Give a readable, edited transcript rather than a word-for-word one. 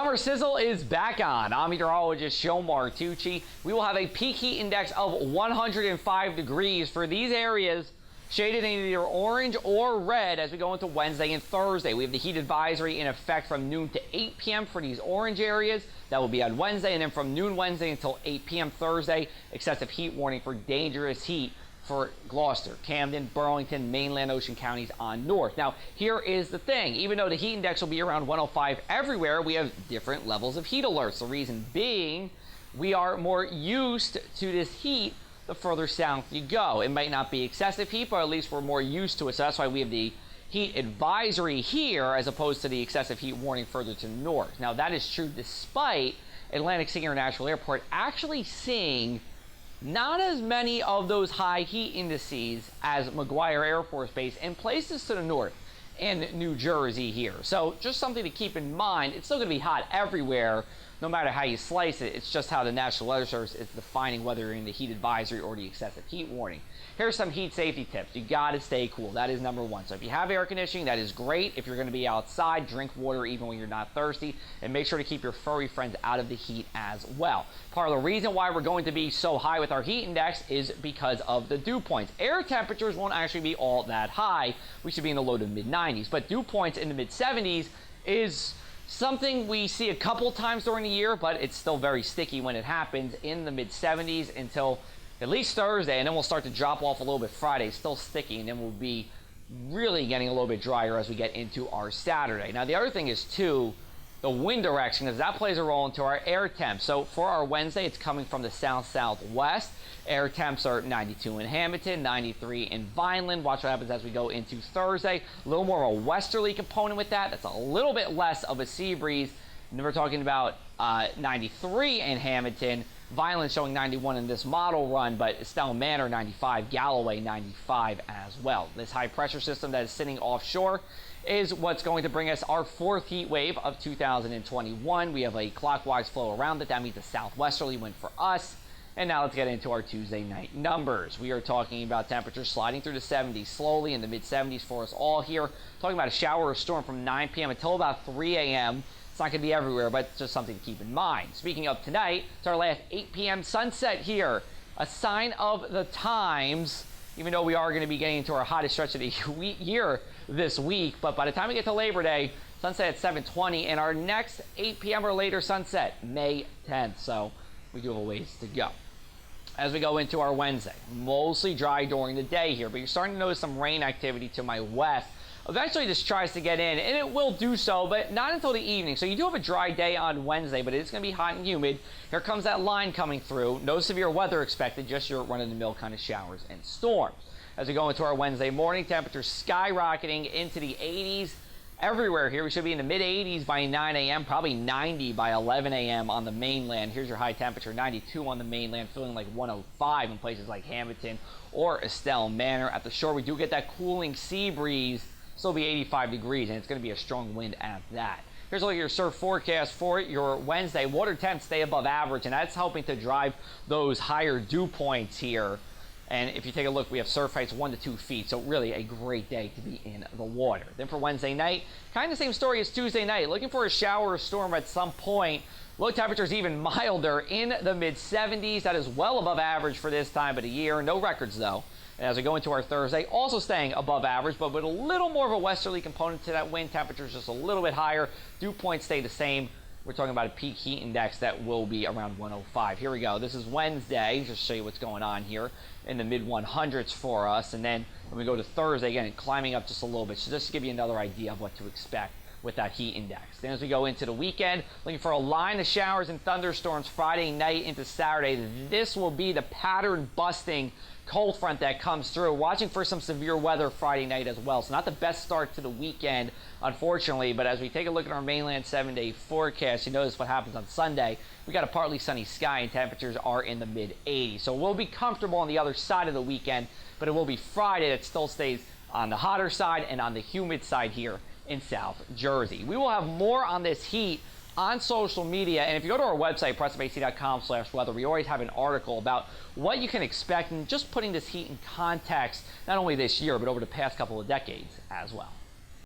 Summer sizzle is back on. I'm meteorologist Joe Martucci. We will have a peak heat index of 105 degrees for these areas shaded in either orange or red as we go into Wednesday and Thursday. We have the heat advisory in effect from noon to 8 p.m. for these orange areas. That will be on Wednesday, and then from noon Wednesday until 8 p.m. Thursday, excessive heat warning for dangerous heat for Gloucester, Camden, Burlington, mainland Ocean counties on north. Now, here is the thing. Even though the heat index will be around 105 everywhere, we have different levels of heat alerts. The reason being, we are more used to this heat the further south you go. It might not be excessive heat, but at least we're more used to it. So that's why we have the heat advisory here as opposed to the excessive heat warning further to the north. Now, that is true despite Atlantic City International Airport actually seeing not as many of those high heat indices as McGuire Air Force Base and places to the north and New Jersey here. So just something to keep in mind. It's still going to be hot everywhere, no matter how you slice it. It's just how the National Weather Service is defining whether you're in the heat advisory or the excessive heat warning. Here's some heat safety tips. You got to stay cool. That is number one. So if you have air conditioning, that is great. If you're going to be outside, drink water even when you're not thirsty, and make sure to keep your furry friends out of the heat as well. Part of the reason why we're going to be so high with our heat index is because of the dew points. Air temperatures won't actually be all that high. We should be in the low to mid 90s, but dew points in the mid 70s is something we see a couple times during the year, but it's still very sticky when it happens in the mid 70s until at least Thursday, and then we'll start to drop off a little bit Friday. Still sticky, and then we'll be really getting a little bit drier as we get into our Saturday. Now, the other thing is, too, the wind direction, because that plays a role into our air temps. So for our Wednesday, it's coming from the south-southwest. Air temps are 92 in Hamilton, 93 in Vineland. Watch what happens as we go into Thursday. A little more of a westerly component with that. That's a little bit less of a sea breeze. And then we're talking about 93 in Hamilton. Vineland showing 91 in this model run, but Estelle Manor 95, Galloway 95 as well. This high pressure system that is sitting offshore is what's going to bring us our fourth heat wave of 2021. We have a clockwise flow around it. That means a southwesterly wind for us. And now let's get into our Tuesday night numbers. We are talking about temperatures sliding through the 70s slowly, in the mid 70s for us all here. Talking about a shower or storm from 9 p.m. until about 3 a.m. It's not going to be everywhere, but it's just something to keep in mind. Speaking of tonight, it's our last 8 p.m. sunset here. A sign of the times, even though we are going to be getting into our hottest stretch of the year this week. But by the time we get to Labor Day, sunset at 7:20, and our next 8 p.m. or later sunset, May 10th. So we do have a ways to go. As we go into our Wednesday, mostly dry during the day here, but you're starting to notice some rain activity to my west. Eventually this tries to get in, and it will do so, but not until the evening. So you do have a dry day on Wednesday, but it's going to be hot and humid. Here comes that line coming through. No severe weather expected, just your run-of-the-mill kind of showers and storms. As we go into our Wednesday morning, temperatures skyrocketing into the 80s. Everywhere here, we should be in the mid-80s by 9 a.m., probably 90 by 11 a.m. on the mainland. Here's your high temperature, 92 on the mainland, feeling like 105 in places like Hamilton or Estelle Manor. At the shore, we do get that cooling sea breeze. Still be 85 degrees, and it's going to be a strong wind at that. Here's a look at your surf forecast for your Wednesday. Water temps stay above average, and that's helping to drive those higher dew points here. And if you take a look, we have surf heights 1 to 2 feet, so really a great day to be in the water. Then for Wednesday night, kind of the same story as Tuesday night. Looking for a shower or storm at some point. Low temperatures even milder in the mid-70s. That is well above average for this time of the year. No records, though. And as we go into our Thursday, also staying above average, but with a little more of a westerly component to that wind. Temperatures just a little bit higher. Dew points stay the same. We're talking about a peak heat index that will be around 105. Here we go. This is Wednesday. Just to show you what's going on here in the mid-100s for us. And then when we go to Thursday, again, climbing up just a little bit. So just to give you another idea of what to expect with that heat index. Then as we go into the weekend, looking for a line of showers and thunderstorms Friday night into Saturday. This will be the pattern-busting cold front that comes through. Watching for some severe weather Friday night as well. So not the best start to the weekend, unfortunately, but as we take a look at our mainland 7-day forecast, you notice what happens on Sunday. We got a partly sunny sky and temperatures are in the mid-80s. So we'll be comfortable on the other side of the weekend, but it will be Friday that still stays on the hotter side and on the humid side here in South Jersey. We will have more on this heat on social media, and if you go to our website, pressofac.com/weather, we always have an article about what you can expect and just putting this heat in context, not only this year, but over the past couple of decades as well.